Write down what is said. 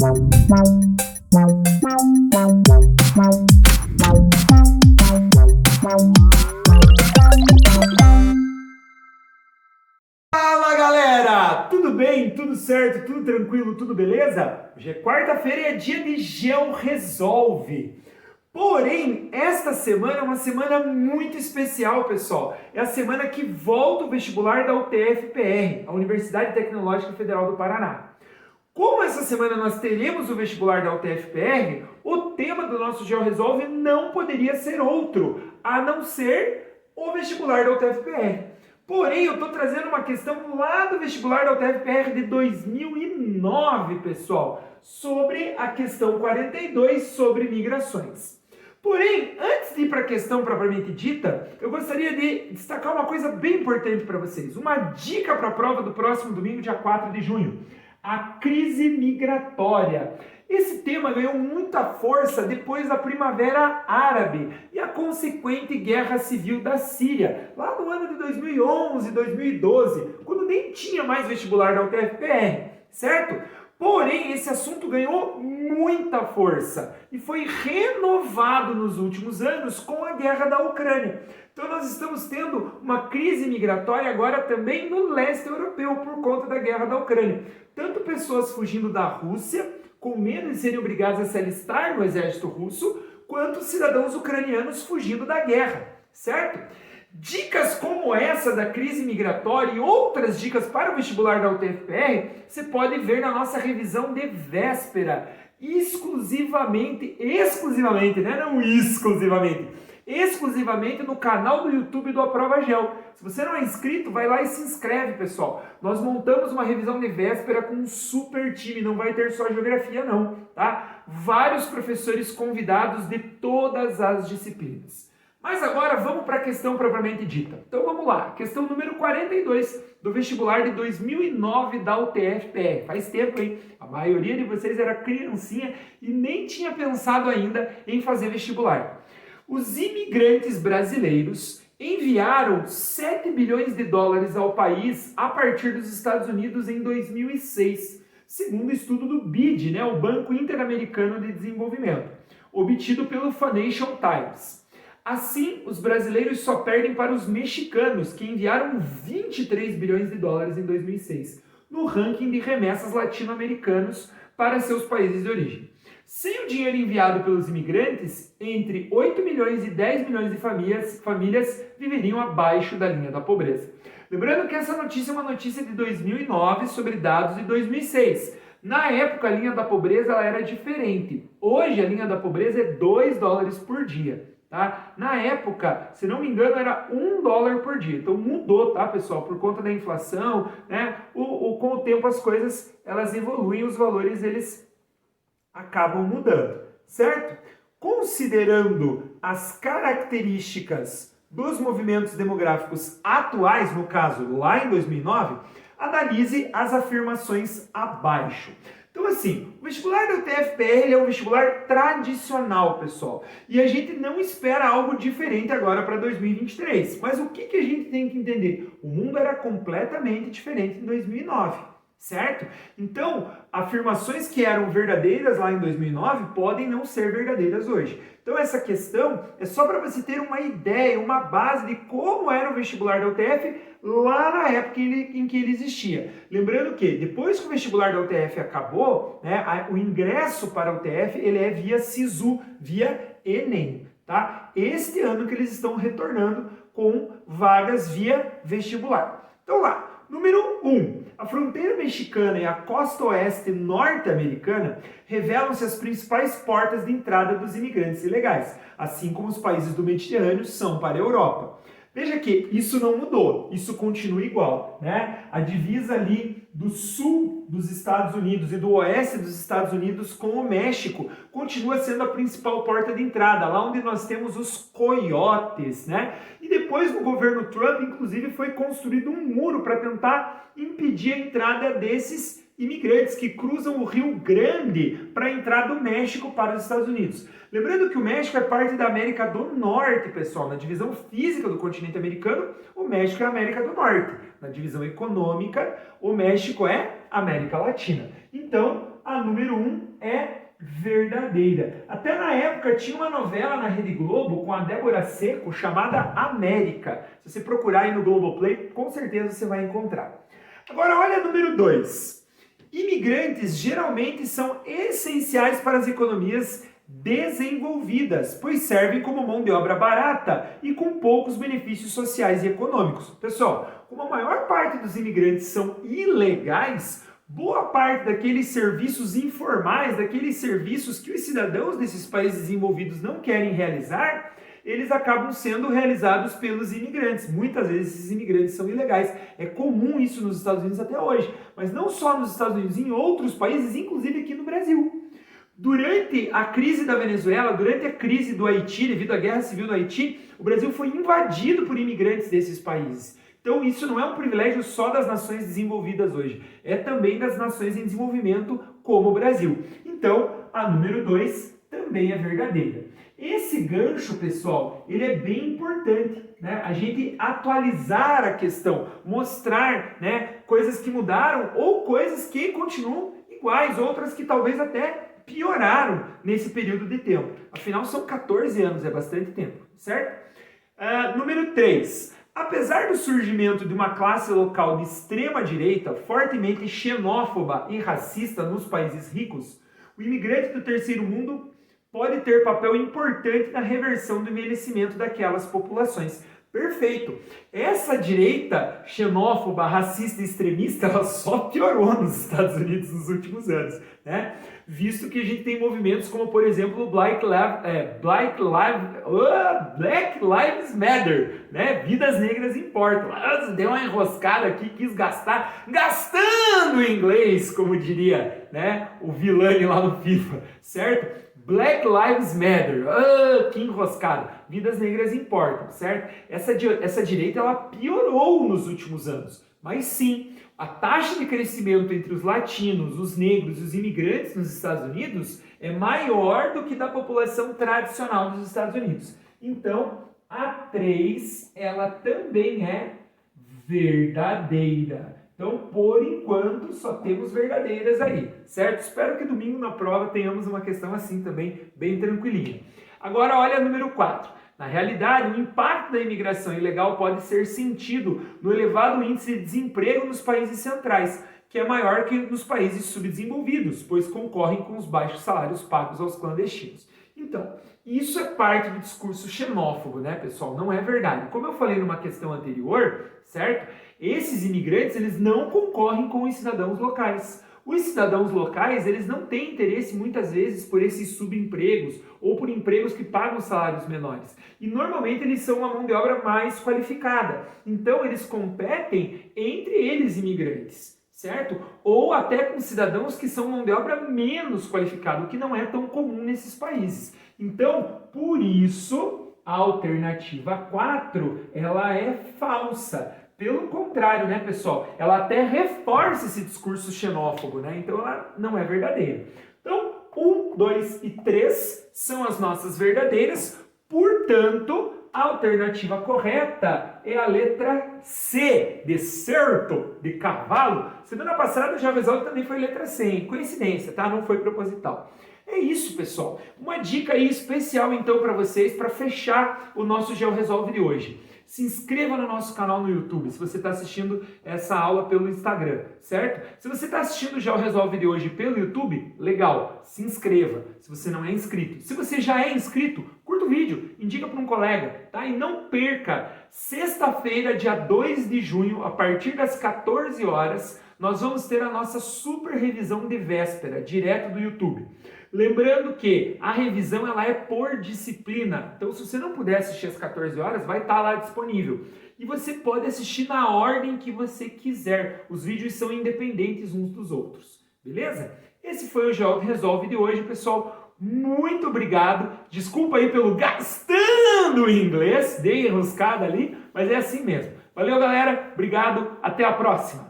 Fala galera, tudo bem? Tudo certo? Tudo tranquilo? Tudo beleza? Hoje é quarta-feira e é dia de GeoResolve. Porém, esta semana é uma semana muito especial, pessoal. É a semana que volta o vestibular da UTF-PR, a Universidade Tecnológica Federal do Paraná. Como essa semana nós teremos o vestibular da UTF-PR, o tema do nosso GeoResolve não poderia ser outro, a não ser o vestibular da UTF-PR. Porém, eu estou trazendo uma questão lá do vestibular da UTF-PR de 2009, pessoal, sobre a questão 42 sobre migrações. Porém, antes de ir para a questão propriamente dita, eu gostaria de destacar uma coisa bem importante para vocês. Uma dica para a prova do próximo domingo, dia 4 de junho. A crise migratória. Esse tema ganhou muita força depois da Primavera Árabe e a consequente Guerra Civil da Síria, lá no ano de 2011, 2012, quando nem tinha mais vestibular da UTF-PR, certo? Porém, esse assunto ganhou muita força e foi renovado nos últimos anos com a guerra da Ucrânia. Então nós estamos tendo uma crise migratória agora também no leste europeu por conta da guerra da Ucrânia. Tanto pessoas fugindo da Rússia, com medo de serem obrigadas a se alistar no exército russo, quanto cidadãos ucranianos fugindo da guerra, certo? Dicas como essa da crise migratória e outras dicas para o vestibular da UTF-PR, você pode ver na nossa revisão de véspera, exclusivamente, né? Não exclusivamente no canal do YouTube do Aprova Gel. Se você não é inscrito, vai lá e se inscreve, pessoal. Nós montamos uma revisão de véspera com um super time, não vai ter só geografia não, tá? Vários professores convidados de todas as disciplinas. Mas agora vamos para a questão propriamente dita. Então vamos lá, questão número 42 do vestibular de 2009 da UTF-PR. Faz tempo, hein? A maioria de vocês era criancinha e nem tinha pensado ainda em fazer vestibular. Os imigrantes brasileiros enviaram 7 bilhões de dólares ao país a partir dos Estados Unidos em 2006, segundo o estudo do BID, né, o Banco Interamericano de Desenvolvimento, obtido pelo Financial Times. Assim, os brasileiros só perdem para os mexicanos, que enviaram 23 bilhões de dólares em 2006, no ranking de remessas latino-americanos para seus países de origem. Sem o dinheiro enviado pelos imigrantes, entre 8 milhões e 10 milhões de famílias viveriam abaixo da linha da pobreza. Lembrando que essa notícia é uma notícia de 2009 sobre dados de 2006. Na época, a linha da pobreza ela era diferente. Hoje, a linha da pobreza é 2 dólares por dia. Tá? Na época, se não me engano, era 1 dólar por dia. Então mudou, tá, pessoal? Por conta da inflação, né? Com o tempo as coisas elas evoluem, os valores eles acabam mudando, certo? Considerando as características dos movimentos demográficos atuais, no caso lá em 2009, analise as afirmações abaixo. Então assim, o vestibular da UTF-PR é um vestibular tradicional, pessoal. E a gente não espera algo diferente agora para 2023. Mas o que a gente tem que entender? O mundo era completamente diferente em 2009. Certo? Então, afirmações que eram verdadeiras lá em 2009 podem não ser verdadeiras hoje. Então, essa questão é só para você ter uma ideia, uma base de como era o vestibular da UTF lá na época em que ele existia. Lembrando que, depois que o vestibular da UTF acabou, né, o ingresso para a UTF ele é via SISU, via Enem. Tá? Este ano que eles estão retornando com vagas via vestibular. Então, lá. Número 1. A fronteira mexicana e a costa oeste norte-americana revelam-se as principais portas de entrada dos imigrantes ilegais, assim como os países do Mediterrâneo são para a Europa. Veja que isso não mudou, isso continua igual, né? A divisa ali do sul dos Estados Unidos e do oeste dos Estados Unidos com o México continua sendo a principal porta de entrada, lá onde nós temos os coiotes, né? E depois no governo Trump, inclusive, foi construído um muro para tentar impedir a entrada desses imigrantes que cruzam o Rio Grande para entrar do México para os Estados Unidos. Lembrando que o México é parte da América do Norte, pessoal. Na divisão física do continente americano, o México é a América do Norte. Na divisão econômica, o México é América Latina. Então, a número 1 é verdadeira. Até na época tinha uma novela na Rede Globo com a Débora Seco chamada América. Se você procurar aí no Globoplay, com certeza você vai encontrar. Agora olha número 2. Imigrantes geralmente são essenciais para as economias desenvolvidas, pois servem como mão de obra barata e com poucos benefícios sociais e econômicos. Pessoal, como a maior parte dos imigrantes são ilegais, boa parte daqueles serviços informais, daqueles serviços que os cidadãos desses países desenvolvidos não querem realizar, eles acabam sendo realizados pelos imigrantes. Muitas vezes esses imigrantes são ilegais. É comum isso nos Estados Unidos até hoje, mas não só nos Estados Unidos, em outros países, inclusive aqui no Brasil. Durante a crise da Venezuela, durante a crise do Haiti, devido à guerra civil no Haiti, o Brasil foi invadido por imigrantes desses países. Então isso não é um privilégio só das nações desenvolvidas hoje, é também das nações em desenvolvimento como o Brasil. Então, a número 2 também é verdadeira. Esse gancho, pessoal, ele é bem importante, né? A gente atualizar a questão, mostrar, né, coisas que mudaram ou coisas que continuam iguais, outras que talvez até pioraram nesse período de tempo. Afinal, são 14 anos, é bastante tempo, certo? Número 3. Apesar do surgimento de uma classe local de extrema direita, fortemente xenófoba e racista nos países ricos, o imigrante do terceiro mundo pode ter papel importante na reversão do envelhecimento daquelas populações. Perfeito! Essa direita xenófoba, racista e extremista, ela só piorou nos Estados Unidos nos últimos anos, né? Visto que a gente tem movimentos como, por exemplo, o Black Lives Matter, né? Vidas negras importam. Deu uma enroscada aqui, quis gastar, gastando em inglês, como diria, né, o Vilani lá no FIFA, certo? Black Lives Matter, que enroscado. Vidas negras importam, certo? Essa direita, ela piorou nos últimos anos. Mas sim, a taxa de crescimento entre os latinos, os negros e os imigrantes nos Estados Unidos é maior do que da população tradicional dos Estados Unidos. Então, a 3, ela também é verdadeira. Então, por enquanto, só temos verdadeiras aí, certo? Espero que domingo na prova tenhamos uma questão assim também, bem tranquilinha. Agora, olha a número 4. Na realidade, o impacto da imigração ilegal pode ser sentido no elevado índice de desemprego nos países centrais, que é maior que nos países subdesenvolvidos, pois concorrem com os baixos salários pagos aos clandestinos. Então, isso é parte do discurso xenófobo, né, pessoal? Não é verdade. Como eu falei numa questão anterior, certo? Esses imigrantes, eles não concorrem com os cidadãos locais. Os cidadãos locais, eles não têm interesse muitas vezes por esses subempregos ou por empregos que pagam salários menores. E normalmente eles são uma mão de obra mais qualificada. Então eles competem entre eles imigrantes, certo? Ou até com cidadãos que são mão de obra menos qualificada, o que não é tão comum nesses países. Então, por isso, a alternativa 4, ela é falsa. Pelo contrário, né, pessoal? Ela até reforça esse discurso xenófobo, né? Então ela não é verdadeira. Então, 1, 2 e 3 são as nossas verdadeiras. Portanto, a alternativa correta é a letra C, de certo, de cavalo. Semana passada o GeoResolve também foi letra C, hein? Coincidência, tá? Não foi proposital. É isso, pessoal. Uma dica aí especial, então, para vocês, para fechar o nosso GeoResolve de hoje. Se inscreva no nosso canal no YouTube, se você está assistindo essa aula pelo Instagram, certo? Se você está assistindo o GeoResolve de hoje pelo YouTube, legal, se inscreva, se você não é inscrito. Se você já é inscrito, curta o vídeo, indica para um colega, tá? E não perca, sexta-feira, dia 2 de junho, a partir das 14 horas, nós vamos ter a nossa super revisão de véspera, direto do YouTube. Lembrando que a revisão ela é por disciplina, então se você não puder assistir às 14 horas, vai estar lá disponível. E você pode assistir na ordem que você quiser, os vídeos são independentes uns dos outros, beleza? Esse foi o GeoResolve de hoje, pessoal. Muito obrigado, desculpa aí pelo gastando em inglês, dei enroscada ali, mas é assim mesmo. Valeu, galera, obrigado, até a próxima!